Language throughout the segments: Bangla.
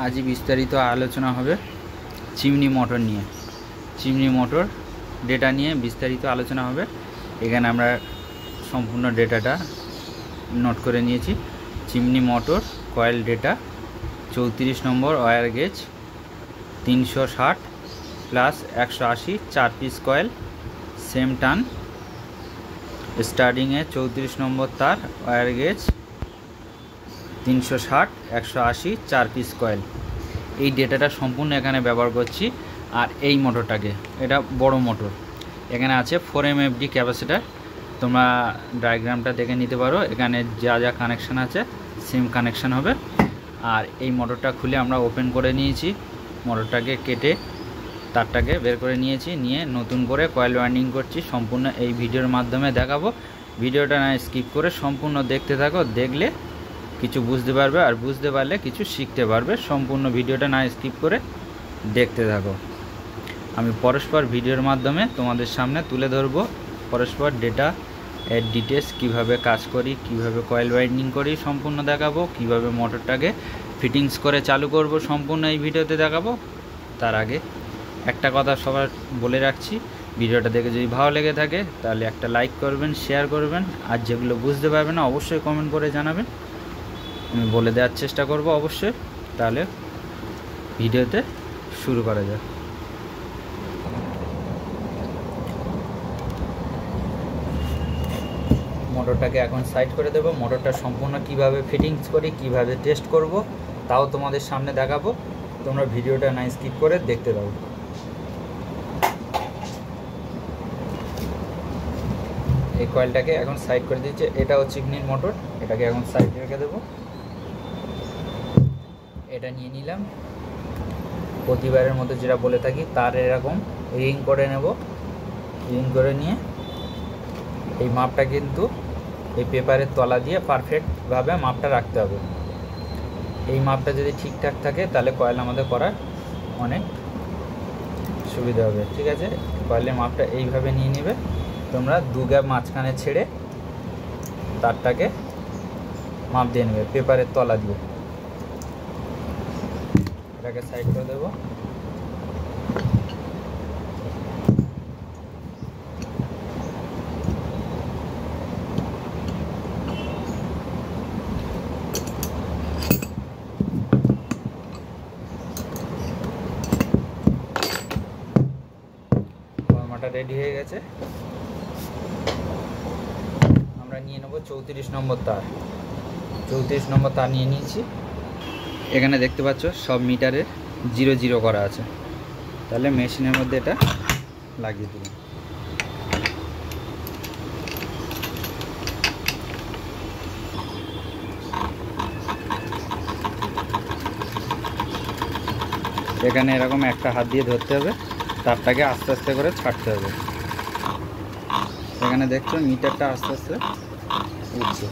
আজই বিস্তারিত আলোচনা হবে চিমনি মোটর নিয়ে। চিমনি মোটর ডেটা নিয়ে বিস্তারিত আলোচনা হবে। এখানে আমরা সম্পূর্ণ ডেটাটা নোট করে নিয়েছি। Chimney motor coil data 34 number wire gauge 360 plus 180 4 piece coil same turn স্টার্টিংয়ে 34 নম্বর তার ওয়্যার গেজ 360 180 4 পিস কয়েল। এই ডেটাটা সম্পূর্ণ এখানে ব্যবহার করছি। আর এই মোটরটাকে, এটা বড় মোটর, এখানে আছে 4 MFD ক্যাপাসিটার। তোমরা ডায়াগ্রামটা দেখে নিতে পারো। এখানে যা যা কানেকশান আছে সেম কানেকশান হবে। আর এই মোটরটা খুলে আমরা ওপেন করে নিয়েছি। মোটরটাকে কেটে তারটাকে বের করে নিয়েছি, নিয়ে নতুন করে কয়েল ওয়াইন্ডিং করছি। সম্পূর্ণ এই ভিডিওর মাধ্যমে দেখাবো। ভিডিওটা না স্কিপ করে সম্পূর্ণ দেখতে থাকো। দেখলে কিছু বুঝতে পারবে, আর বুঝতে পারলে কিছু শিখতে পারবে। সম্পূর্ণ ভিডিওটা না স্কিপ করে দেখতে থাকো। আমি পরস্পর ভিডিওর মাধ্যমে তোমাদের সামনে তুলে ধরবো পরস্পর ডেটা এর ডিটেলস, কীভাবে কাজ করি, কিভাবে কয়েল ওয়াইন্ডিং করি সম্পূর্ণ দেখাবো, কিভাবে মোটরটাকে ফিটিংস করে চালু করব সম্পূর্ণ এই ভিডিওতে দেখাবো। তার আগে একটা কথা সবার বলে রাখছি, ভিডিওটা দেখে যদি ভালো লেগে থাকে তাহলে একটা লাইক করবেন, শেয়ার করবেন। আর যেগুলো বুঝতে পারবেন না অবশ্যই কমেন্ট করে জানাবেন, আমি বলে দেওয়ার চেষ্টা করব অবশ্যই। তাহলে ভিডিওতে শুরু করা যাক। মোটরটাকে এখন সাইড করে দেবো। মোটরটা সম্পূর্ণ কিভাবে ফিটিংস করি, কিভাবে টেস্ট করব তাও তোমাদের সামনে দেখাবো। তোমরা ভিডিওটা না স্কিপ করে দেখতে দাও। এই কয়েলটাকে এখন সাইড করে দিচ্ছে। এটা হচ্ছে চিমনির মোটর, এটাকে এখন সাইড রেখে দেবো। এটা নিয়ে নিলাম। প্রতিবারের মতো যেটা বলে থাকি, তার এরকম রিং করে নেব। রিং করে নিয়ে এই মাপটা কিন্তু এই পেপারের তলা দিয়ে পারফেক্টভাবে মাপটা রাখতে হবে। এই মাপটা যদি ঠিকঠাক থাকে তাহলে কয়েল আমাদের করার অনেক সুবিধা হবে। ঠিক আছে, কয়েলের মাপটা এইভাবে নিয়ে নেবে। তোমরা 2 গ্যাপ মাঝখানে ছেড়ে তারটাকে মাপ দিয়ে নেবে পেপারের তলা দিয়ে। এটাকে সাইড করে দেবো। কর্মাটা রেডি হয়ে গেছে। আমরা নিয়ে নেব 34 নম্বর তার। 34 নম্বর তার নিয়ে নিয়েছি। এখানে দেখতে পাচ্ছ সব মিটারে 0 0 করা আছে। তাহলে মেশিনের মধ্যে এটা লাগিয়ে দেব। এখানে এরকম একটা হাত দিয়ে ধরতে হবে, তারটাকে আস্তে আস্তে করে ছাড়তে হবে। এখানে দেখছো মিটারটা আস্তে আস্তে উঠছে।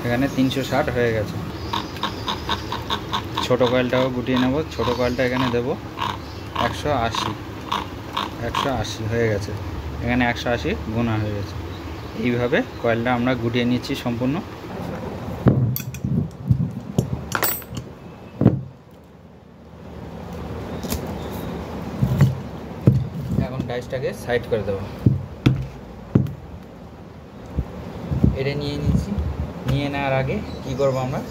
এখানে 360 হয়ে গেছে। ছোট কয়েলটাও গুটিয়ে নেব। ছোট কয়েলটা এখানে দেব 180। 180 হয়ে গেছে। এখানে 180 গোনা হয়ে গেছে। এইভাবে কয়েলটা আমরা গুটিয়ে নিচ্ছি সম্পূর্ণ। এখন ডাইসটাকে সাইড করে দেব। এটা নিয়ে নিয়েছি। নিয়ে নেওয়ার আগে কি করব, আমরা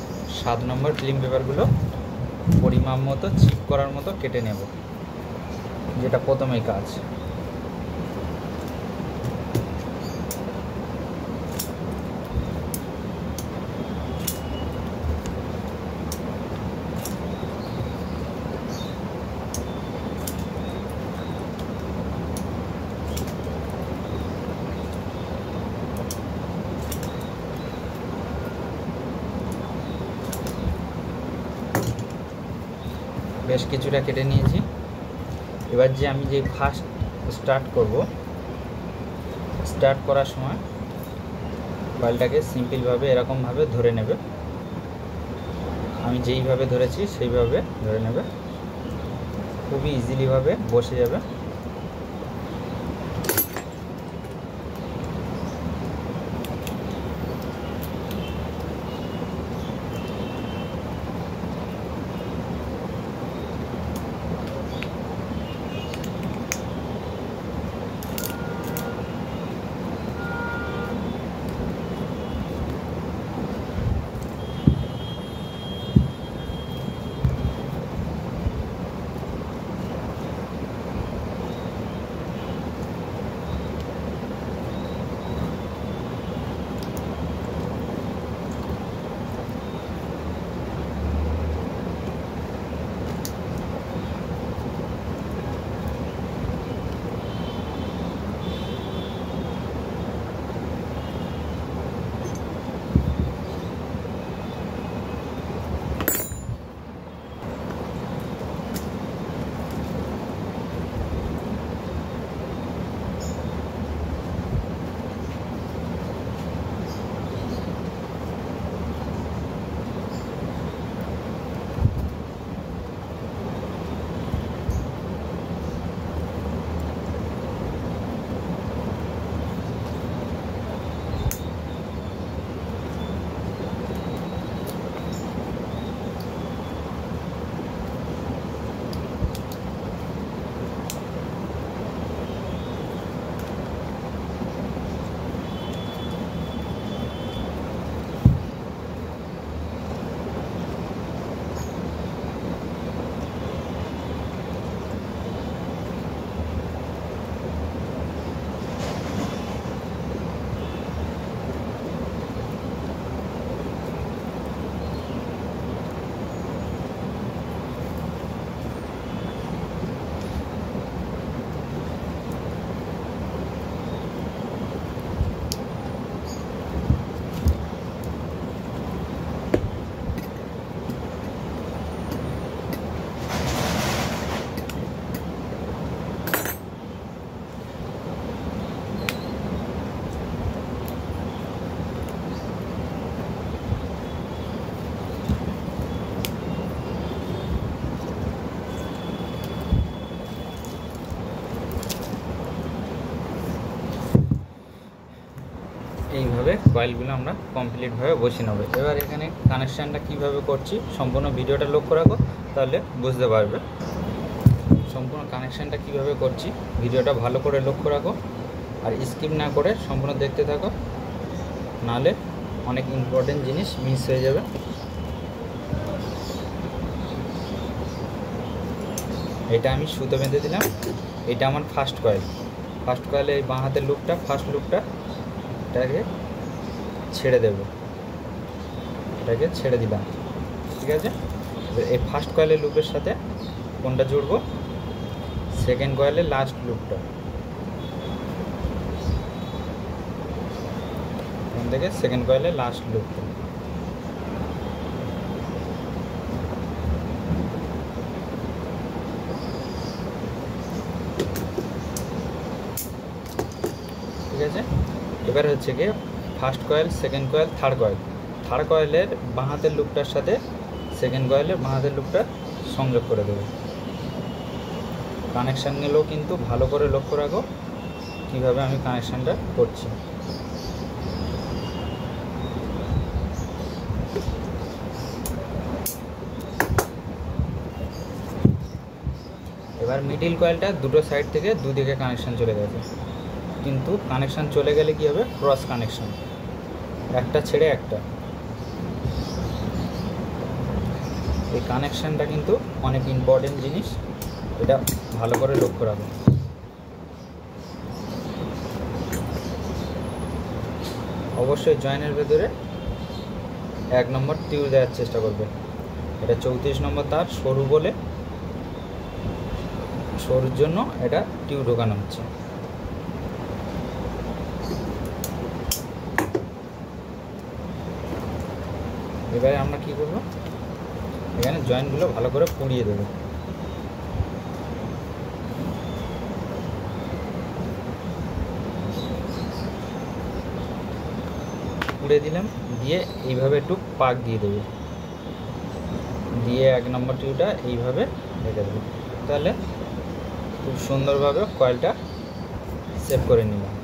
7 নম্বর ফিল্ম পেপারগুলো পরিমাপ মতো চিপ করার মতো কেটে নেব, যেটা প্রথমেই কাজ। বেশ কিছুটা কেটে নিয়েছি। এবার যে আমি যে ফার্স্ট স্টার্ট করব। স্টার্ট করার সময় কয়েলটাকে সিম্পলভাবে এরকমভাবে ধরে নেবে। আমি যেইভাবে ধরেছি সেইভাবে ধরে নেবে, খুবই ইজিলিভাবে বসে যাবে। এইভাবে কয়েলগুলো আমরা কমপ্লিটভাবে বসিয়ে নেব। এবার এখানে কানেকশানটা কিভাবে করছি সম্পূর্ণ ভিডিওটা লক্ষ্য রাখো, তাহলে বুঝতে পারবে সম্পূর্ণ কানেকশানটা কিভাবে করছি। ভিডিওটা ভালো করে লক্ষ্য রাখো আর স্কিপ না করে সম্পূর্ণ দেখতে থাকো, নাহলে অনেক ইম্পর্টেন্ট জিনিস মিস হয়ে যাবে। এটা আমি সুতো বেঁধে দিলাম। এটা আমার ফার্স্ট কয়েল। ফার্স্ট কয়েলে এই বাঁ হাতের লুপটা, ফার্স্ট লুপটা এটাকে ছেড়ে দেব, এটাকে ছেড়ে দিলাম, ঠিক আছে। এই ফার্স্ট কয়েলের লুপের সাথে কোনটা জুড়বো? সেকেন্ড কয়েলের লাস্ট লুপটা। এখান থেকে সেকেন্ড কয়েলের লাস্ট লুপটা। ঠিক আছে। এবার হচ্ছে গিয়ে first coil, second coil, third coil. Third কয়েলের বাঁ হাতের লুপটার সাথে সেকেন্ড কয়েলের বাঁ হাতের লুপটা সংযোগ করে দেবে। কানেকশানগুলো কিন্তু ভালো করে লক্ষ্য রাখো কীভাবে আমি কানেকশানটা করছি। এবার মিডিল কয়েলটা দুটো সাইড থেকে দুদিকে কানেকশান চলে গেছে, কিন্তু কানেকশান চলে গেলে কী হবে? ক্রস কানেকশান, একটা ছেড়ে একটা। এই কানেকশানটা কিন্তু অনেক ইম্পর্টেন্ট জিনিস, এটা ভালো করে লক্ষ্য রাখো। অবশ্যই জয়েনের ভেতরে 1 নম্বর টিউ দেওয়ার চেষ্টা করবে। এটা 34 নম্বর তার, সরু বলে, সরুর জন্য এটা টিউ ঢোকানো হচ্ছে। এবারে আমরা কি করব? এখানে জয়েন্টগুলো ভালো করে পুড়িয়ে দেবো। পুড়ে দিলাম, দিয়ে এইভাবে একটু পাক দিয়ে দেবো, দিয়ে 1 নম্বর টিউবটা এইভাবে রেখে দেবো। তাহলে খুব সুন্দরভাবে কয়েলটা সেট করে নিলাম।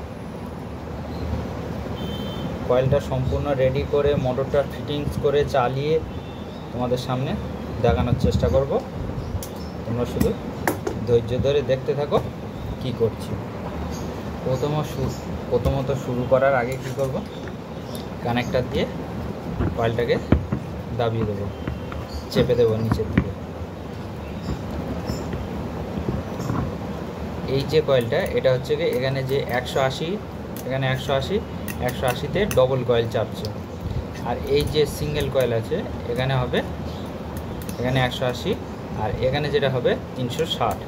কয়েলটা সম্পূর্ণ রেডি করে মোটরটা ফিটিংস করে চালিয়ে তোমাদের সামনে দেখানোর চেষ্টা করব। তোমরা শুধু ধৈর্য ধরে দেখতে থাকো কি করছি। প্রথমত শুরু করার আগে কি করব, কানেক্টর দিয়ে কয়েলটাকে দাবিয়ে দেবো, চেপে দেবো নিচের দিকে। এই যে কয়েলটা, এটা হচ্ছে কি এখানে যে 180, এখানে 180তে ডবল কয়েল চাপছে। আর এই যে সিঙ্গেল কয়েল আছে এখানে হবে, এখানে 180 আর এখানে যেটা হবে 360।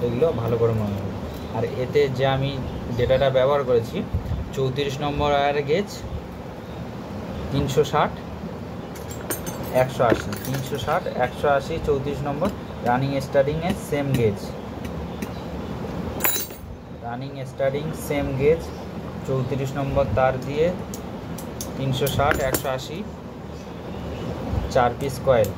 এগুলো ভালো করে মনে হবে। আর এতে যে আমি ডেটাটা ব্যবহার করেছি 34 number wire gauge, 360 180, 360 180 34 number running স্টার্টিংয়ের same gauge, running starting same gauge 34 number তার দিয়ে 360 180 4 পিস কয়েল।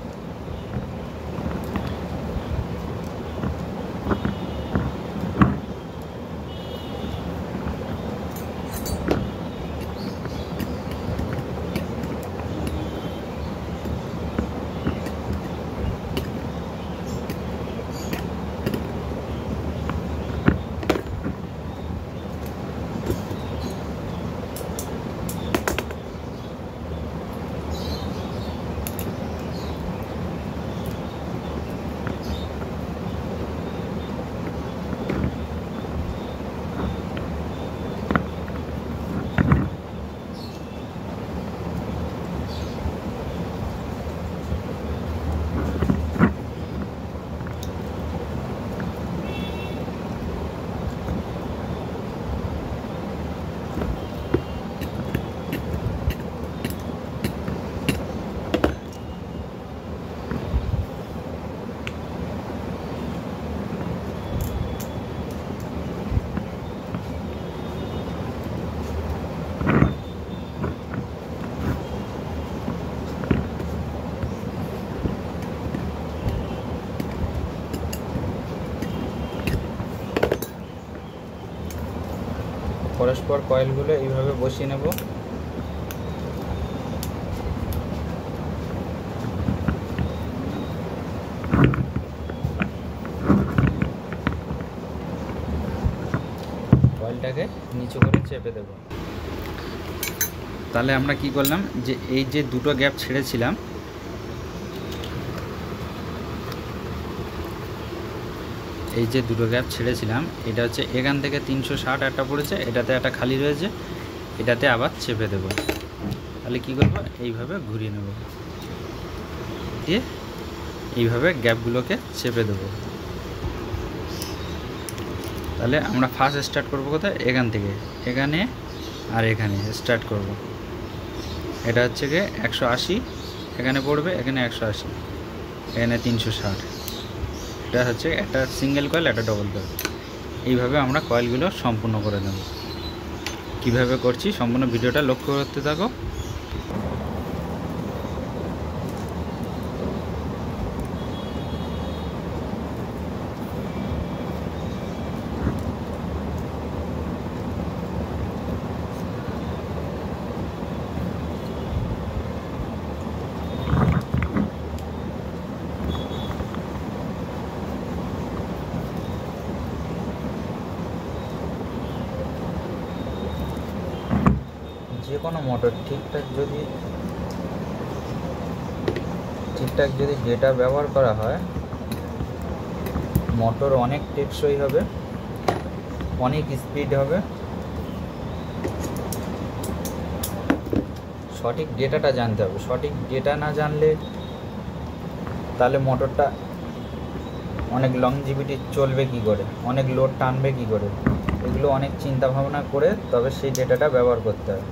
পরস্পর কয়েলগুলো এইভাবে বসিয়ে নেব। কয়েলটাকে নিচু করে চেপে দেব। তাহলে আমরা কি করলাম, যে এই যে দুটো গ্যাপ ছেড়েছিলাম, এই যে দুটো গ্যাপ ছেড়েছিলাম, এটা হচ্ছে এখান থেকে 360 একটা পড়েছে, এটাতে একটা খালি রয়েছে, এটাতে আবার চেপে দেব। তাহলে কি করব, এইভাবে ঘুরিয়ে নেব, দিয়ে এইভাবে গ্যাপগুলোকে চেপে দেব। তাহলে আমরা ফার্স্ট স্টার্ট করব কোথায়, এখান থেকে এখানে আর এখানে স্টার্ট করব। এটা হচ্ছে গিয়ে 180 এখানে পড়বে, এখানে 180, এখানে 360। এটা হচ্ছে একটা সিঙ্গেল কয়েল, একটা ডবল কয়েল। এইভাবে আমরা কয়েলগুলো সম্পূর্ণ করে নেব। কীভাবে করছি সম্পূর্ণ ভিডিওটা লক্ষ্য করতে থাকো। যে কোনো মোটর ঠিকঠাক যদি ডেটা ব্যবহার করা হয়, মোটর অনেক টেকসই হবে, অনেক স্পিড হবে। সঠিক ডেটাটা জানতে হবে। সঠিক ডেটা না জানলে তাহলে মোটরটা অনেক লংজিভিটি চলবে কি করে, অনেক লোড টানবে কি করে, এগুলো অনেক চিন্তা ভাবনা করে তবে সেই ডেটাটা ব্যবহার করতে হবে।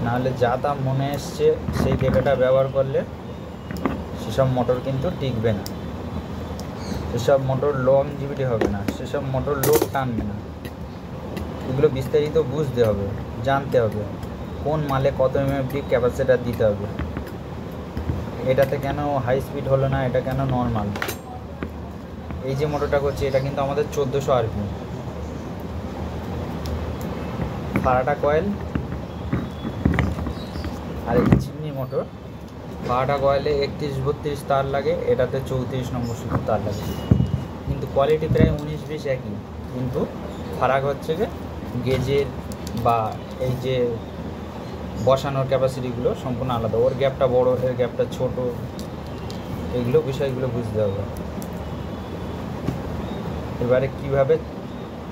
নাহলে যা তা মনে এসছে সেই ডেটাটা ব্যবহার করলে সেসব মোটর কিন্তু টিকবে না। তো সেসব মোটর লো এমজিবিটি হবে না, সেসব মোটর লোড টানবে না। এগুলো বিস্তারিত বুঝতে হবে, জানতে হবে কোন মালে কত এমএফডি ক্যাপাসিটার দিতে হবে, এটাতে কেন হাই স্পিড হলো না, এটা কেন নর্মাল। এই যে মোটরটা করছি এটা কিন্তু আমাদের 1400 আরপিএম। ফারাটা কয়েল আর এই চিমনি মোটর, ফারাটা কয়েলে 31-32 তার লাগে, এটাতে 34 নম্বর শুধু তার লাগে, কিন্তু কোয়ালিটি প্রায় 19-20 একই, কিন্তু ফারাক হচ্ছে যে গেজের বা এই যে বসানোর ক্যাপাসিটিগুলো সম্পূর্ণ আলাদা। ওর গ্যাপটা বড়, এর গ্যাপটা ছোট, এগুলো বিষয়গুলো বুঝতে হবে। এবারে কিভাবে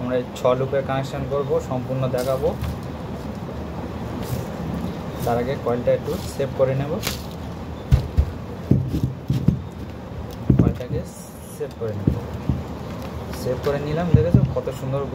আমরা 6 লুপের কানেকশান করব সম্পূর্ণ দেখাবো। তার আগে কয়েলটা একটু সেভ করে নেব, কয়েলটাকে সেভ করে নেব। সেভ করে নিলাম, দেখেছো কত সুন্দর